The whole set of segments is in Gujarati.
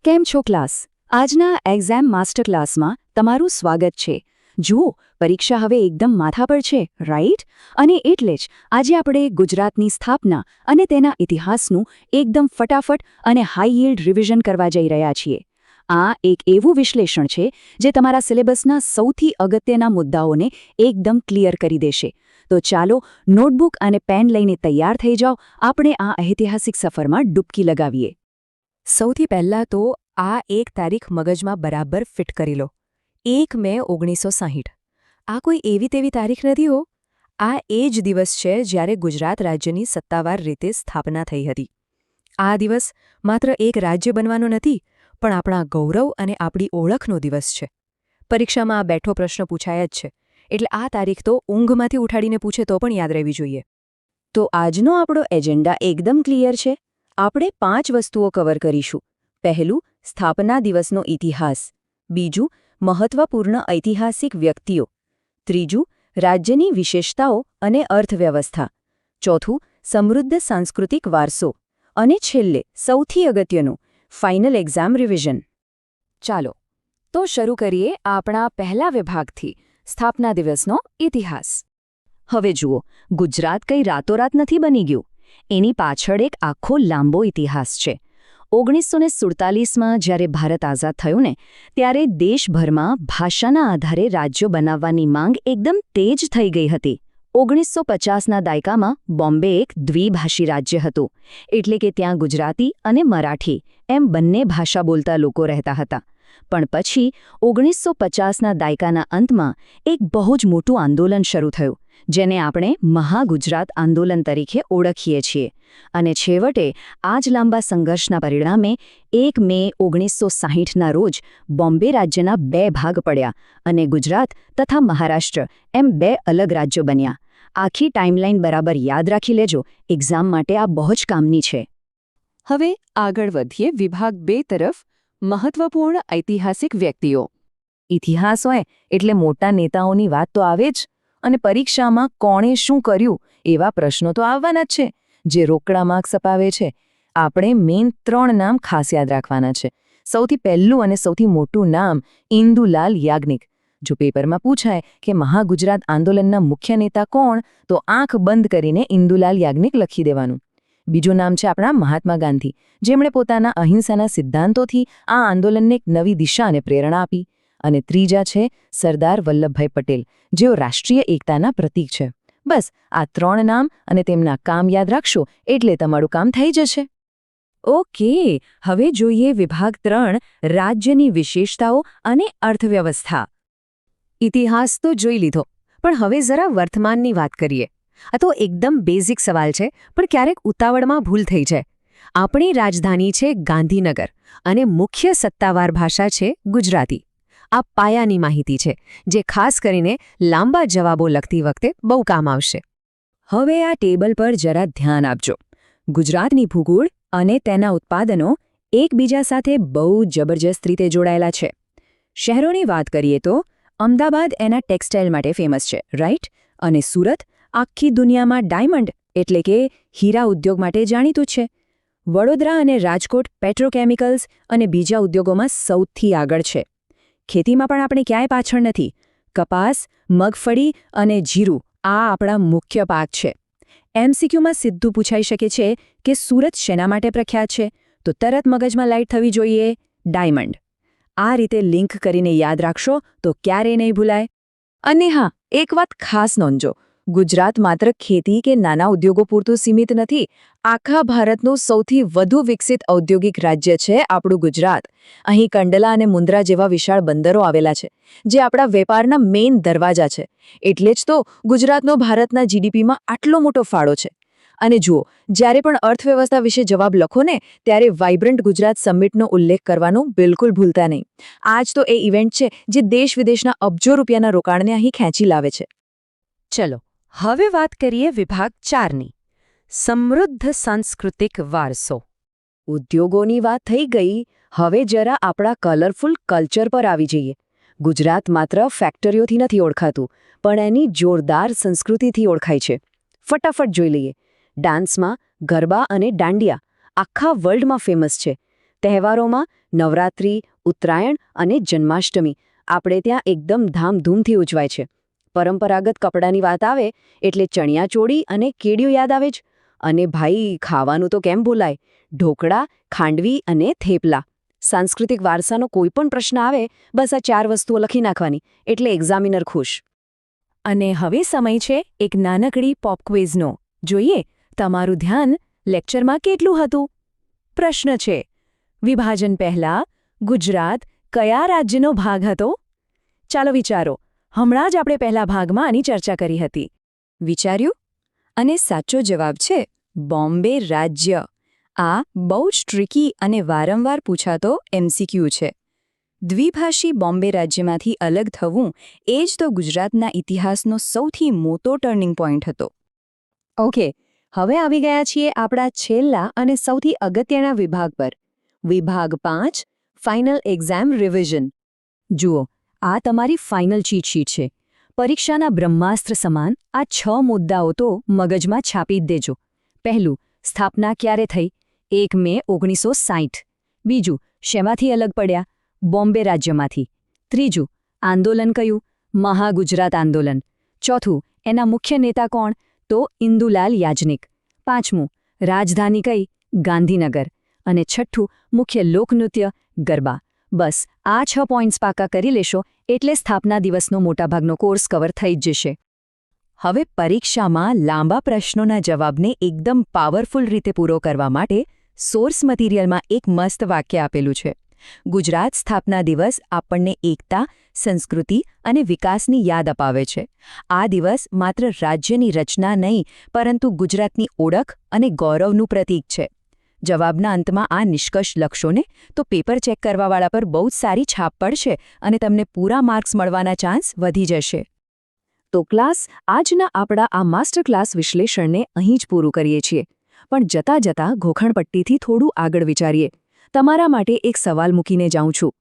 કેમ છો ક્લાસ? આજના એક્ઝામ માસ્ટર ક્લાસમાં તમારું સ્વાગત છે. જુઓ, પરીક્ષા હવે એકદમ માથા પર છે, રાઈટ? અને એટલે જ આજે આપણે ગુજરાતની સ્થાપના અને તેના ઇતિહાસનું એકદમ ફટાફટ અને હાઈ યીલ્ડ રિવિઝન કરવા જઈ રહ્યા છીએ. આ એક એવું વિશ્લેષણ છે જે તમારા સિલેબસના સૌથી અગત્યના મુદ્દાઓને એકદમ ક્લિયર કરી દેશે. તો ચાલો નોટબુક અને પેન લઈને તૈયાર થઈ જાઓ, આપણે આ ઐતિહાસિક સફરમાં ડૂબકી લગાવીએ. સૌથી પહેલાં તો આ એક તારીખ મગજમાં બરાબર ફિટ કરી લો. 1 મે 1960. આ કોઈ એવી તેવી તારીખ નથી હો. આ એ જ દિવસ છે જ્યારે ગુજરાત રાજ્યની સત્તાવાર રીતે સ્થાપના થઈ હતી. આ દિવસ માત્ર એક રાજ્ય બનવાનો નથી, પણ આપણા ગૌરવ અને આપણી ઓળખનો દિવસ છે. પરીક્ષામાં આ બેઠો પ્રશ્ન પૂછાય જ છે, એટલે આ તારીખ તો ઊંઘમાંથી ઉઠાડીને પૂછે તો પણ યાદ રહેવી જોઈએ. તો આજનો આપણો એજન્ડા એકદમ ક્લિયર છે. આપણે 5 વસ્તુઓ કવર કરીશું. પહેલું, સ્થાપના દિવસનો ઇતિહાસ. બીજું, મહત્વપૂર્ણ ઐતિહાસિક વ્યક્તિઓ. ત્રીજું, રાજ્યની વિશેષતાઓ અને અર્થવ્યવસ્થા. ચોથું, સમૃદ્ધ સાંસ્કૃતિક વારસો. અને છેલ્લે સૌથી અગત્યનું, ફાઇનલ એક્ઝામ રિવિઝન. ચાલો, તો શરૂ કરીએ આપણા પહેલા વિભાગથી, સ્થાપના દિવસનો ઇતિહાસ. હવે જુઓ, ગુજરાત કંઈ રાતોરાત નથી બની ગયું. એની પાછળ એક આખો લાંબો ઇતિહાસ છે. 1947માં જ્યારે ભારત આઝાદ થયું ને, ત્યારે દેશભરમાં ભાષાના આધારે રાજ્યો બનાવવાની માંગ એકદમ તેજ થઈ ગઈ હતી. 1950ના દાયકામાં બોમ્બે એક દ્વિભાષી રાજ્ય હતું, એટલે કે ત્યાં ગુજરાતી અને મરાઠી એમ બંને ભાષા બોલતા લોકો રહેતા હતા. પણ પછી 1950ના દાયકાના અંતમાં એક બહુ જ મોટું આંદોલન શરૂ થયું, જેને આપણે મહાગુજરાત આંદોલન તરીકે ઓળખીએ છીએ. અને છેવટે આ જ લાંબા સંઘર્ષના પરિણામે 1 મે 1960ના રોજ બોમ્બે રાજ્યના 2 ભાગ પડ્યા અને ગુજરાત તથા મહારાષ્ટ્ર એમ 2 અલગ રાજ્યો બન્યા. આખી ટાઈમલાઈન બરાબર યાદ રાખી લેજો, એક્ઝામ માટે આ બહુ જ કામની છે. હવે આગળ વધીએ વિભાગ 2 તરફ, મહત્વપૂર્ણ ઐતિહાસિક વ્યક્તિઓ. ઇતિહાસ હોય એટલે મોટા નેતાઓની વાત તો આવે જ, અને પરીક્ષામાં કોણે શું કર્યું એવા પ્રશ્નો તો આવવાના જ છે, જે રોકડા માર્ક્સ અપાવે છે. આપણે મેઇન 3 નામ ખાસ યાદ રાખવાના છે. સૌથી પહેલું અને સૌથી મોટું નામ ઇન્દુલાલ યાજ્ઞિક. જો પેપરમાં પૂછાય કે મહાગુજરાત આંદોલનના મુખ્ય નેતા કોણ, તો આંખ બંધ કરીને ઇન્દુલાલ યાજ્ઞિક લખી દેવાનું. બીજું નામ છે આપણા મહાત્મા ગાંધી, જેમણે પોતાના અહિંસાના સિદ્ધાંતોથી આ આંદોલનને એક નવી દિશા અને પ્રેરણા આપી. અને ત્રીજા છે સરદાર વલ્લભભાઈ પટેલ, જેઓ રાષ્ટ્રીય એકતાના પ્રતીક છે. બસ આ 3 નામ અને તેમના કામ યાદ રાખશો એટલે તમારું કામ થઈ જશે. ઓકે, હવે જોઈએ વિભાગ 3, રાજ્યની વિશેષતાઓ અને અર્થવ્યવસ્થા. ઇતિહાસ તો જોઈ લીધો, પણ હવે જરા વર્તમાનની વાત કરીએ. આ તો એકદમ બેઝિક સવાલ છે, પણ ક્યારેક ઉતાવળમાં ભૂલ થઈ જાય. આપણી રાજધાની છે ગાંધીનગર અને મુખ્ય સત્તાવાર ભાષા છે ગુજરાતી. આ પાયાની માહિતી છે, જે ખાસ કરીને લાંબા જવાબો લખતી વખતે બહુ કામ આવશે. હવે આ ટેબલ પર જરા ધ્યાન આપજો. ગુજરાતની ભૂગોળ અને તેના ઉત્પાદનો એકબીજા સાથે બહુ જબરજસ્ત રીતે જોડાયેલા છે. શહેરોની વાત કરીએ તો અમદાવાદ એના ટેક્સટાઇલ માટે ફેમસ છે, રાઈટ? અને સુરત આખી દુનિયામાં ડાયમંડ એટલે કે હીરા ઉદ્યોગ માટે જાણીતું છે. વડોદરા અને રાજકોટ પેટ્રોકેમિકલ્સ અને બીજા ઉદ્યોગોમાં સૌથી આગળ છે. ખેતીમાં પણ આપણે ક્યાંય પાછળ નથી. કપાસ, મગફળી અને જીરું આ આપણા મુખ્ય પાક છે. MCQમાં સીધું પૂછાઈ શકે છે કે સુરત શેના માટે પ્રખ્યાત છે, તો તરત મગજમાં લાઈટ થવી જોઈએ, ડાયમંડ. આ રીતે લિંક કરીને યાદ રાખશો તો ક્યારેય નહીં ભૂલાય. અને હા, એક વાત ખાસ નોંધજો, ગુજરાત માત્ર ખેતી કે નાના ઉદ્યોગો પૂરતું સીમિત નથી. આખા ભારતનું સૌથી વધુ વિકસિત ઔદ્યોગિક રાજ્ય છે આપણું ગુજરાત. અહીં કંડલા અને મુન્દ્રા જેવા વિશાળ બંદરો આવેલા છે, જે આપણા વેપારના મેઇન દરવાજા છે. એટલે જ તો ગુજરાતનો ભારતના GDPમાં આટલો મોટો ફાળો છે. અને જુઓ, જ્યારે પણ અર્થવ્યવસ્થા વિશે જવાબ લખો ને, ત્યારે વાઇબ્રન્ટ ગુજરાત સમિટનો ઉલ્લેખ કરવાનું બિલકુલ ભૂલતા નહીં. આ જ તો એ ઇવેન્ટ છે જે દેશ-વિદેશના અબજો રૂપિયાના રોકાણને અહીં ખેંચી લાવે છે. ચલો, હવે વાત કરીએ વિભાગ 4ની, સમૃદ્ધ સાંસ્કૃતિક વારસો. ઉદ્યોગોની વાત થઈ ગઈ, હવે જરા આપણા કલરફુલ કલ્ચર પર આવી જઈએ. ગુજરાત માત્ર ફેક્ટરીઓથી નથી ઓળખાતું, પણ એની જોરદાર સંસ્કૃતિથી ઓળખાય છે. ફટાફટ જોઈ લઈએ. ડાન્સમાં ગરબા અને દાંડિયા આખા વર્લ્ડમાં ફેમસ છે. તહેવારોમાં નવરાત્રિ, ઉત્તરાયણ અને જન્માષ્ટમી આપણે ત્યાં એકદમ ધામધૂમથી ઉજવાય છે. પરંપરાગત કપડાની વાત આવે એટલે ચણિયાચોળી અને કેડિયું યાદ આવે જ. અને ભાઈ ખાવાનું તો કેમ ભૂલાય, ઢોકળા, ખાંડવી અને થેપલા. સાંસ્કૃતિક વારસાનો કોઈ પણ પ્રશ્ન આવે બસ આ 4 વસ્તુઓ લખી નાખવાની એટલે એક્ઝામિનર ખુશ. અને હવે સમય છે એક નાનકડી પોપ ક્વિઝનો. જોઈએ તમારું ધ્યાન લેક્ચરમાં કેટલું હતું. પ્રશ્ન છે, વિભાજન પહેલા ગુજરાત કયા રાજ્યનો ભાગ હતો? ચાલો વિચારો. હમણાં જ આપણે પહેલા ભાગમાં આની ચર્ચા કરી હતી. વિચાર્યું? અને સાચો જવાબ છે બોમ્બે રાજ્ય. આ બહુ જ ટ્રિકી અને વારંવાર પૂછાતો MCQ છે. દ્વિભાષી બોમ્બે રાજ્યમાંથી અલગ થવું એ જ તો ગુજરાતના ઇતિહાસનો સૌથી મોટો ટર્નિંગ પોઈન્ટ હતો. ઓકે, હવે આવી ગયા છીએ આપણા છેલ્લા અને સૌથી અગત્યના વિભાગ પર. વિભાગ 5, ફાઇનલ એક્ઝામ રિવિઝન. જુઓ, આ તમારી ફાઇનલ ચીટ શીટ છે. પરીક્ષાના બ્રહ્માસ્ત્ર સમાન આ 6 મુદ્દાઓ તો મગજમાં છાપી જ દેજો. પહેલું, સ્થાપના ક્યારે થઈ? 1 મે 1960. બીજું, શેમાંથી અલગ પડ્યા? બોમ્બે રાજ્યમાંથી. ત્રીજું, આંદોલન કયું? મહાગુજરાત આંદોલન. ચોથું, એના મુખ્ય નેતા કોણ? તો ઇન્દુલાલ યાજ્ઞિક. પાંચમું, રાજધાની કઈ? ગાંધીનગર. અને છઠ્ઠું, મુખ્ય લોકનૃત્ય ગરબા. બસ આ 6 પોઈન્ટ્સ પાકા કરી લેશો એટલે સ્થાપના દિવસનો મોટાભાગનો કોર્સ કવર થઈ જ જશે. હવે પરીક્ષામાં લાંબા પ્રશ્નોના જવાબને એકદમ પાવરફુલ રીતે પૂરો કરવા માટે સોર્સ મટીરિયલમાં એક મસ્ત વાક્ય આપેલું છે. ગુજરાત સ્થાપના દિવસ આપણને એકતા, સંસ્કૃતિ અને વિકાસની યાદ અપાવે છે. આ દિવસ માત્ર રાજ્યની રચના નહીં પરંતુ ગુજરાતની ઓળખ અને ગૌરવનું પ્રતીક છે. જવાબના અંતમાં આ નિષ્કર્ષ લખશોને તો પેપર ચેક કરવાવાળા પર બહુ જ સારી છાપ પડશે અને તમને પૂરા માર્ક્સ મળવાના ચાન્સ વધી જશે. તો ક્લાસ, આજના આપણા આ માસ્ટર ક્લાસ વિશ્લેષણને અહીં જ પૂરું કરીએ છીએ. પણ જતાં જતાં ઘોખણપટ્ટીથી થોડું આગળ વિચારીએ. તમારા માટે એક સવાલ મૂકીને જાઉં છું.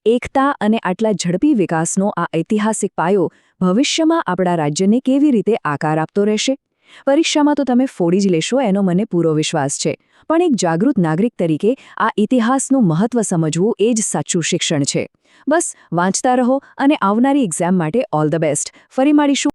એકતા અને આટલા ઝડપી વિકાસનો આ ઐતિહાસિક પાયો ભવિષ્યમાં આપણા રાજ્યને કેવી રીતે આકાર આપતો રહેશે? પરીક્ષામાં તો તમે ફોડી જ લેશો એનો મને પૂરો વિશ્વાસ છે. પણ એક જાગૃત નાગરિક તરીકે આ ઇતિહાસનું મહત્વ સમજવું એ જ સાચું શિક્ષણ છે. બસ વાંચતા રહો અને આવનારી એક્ઝામ માટે ઓલ ધ બેસ્ટ. ફરી મળીશું.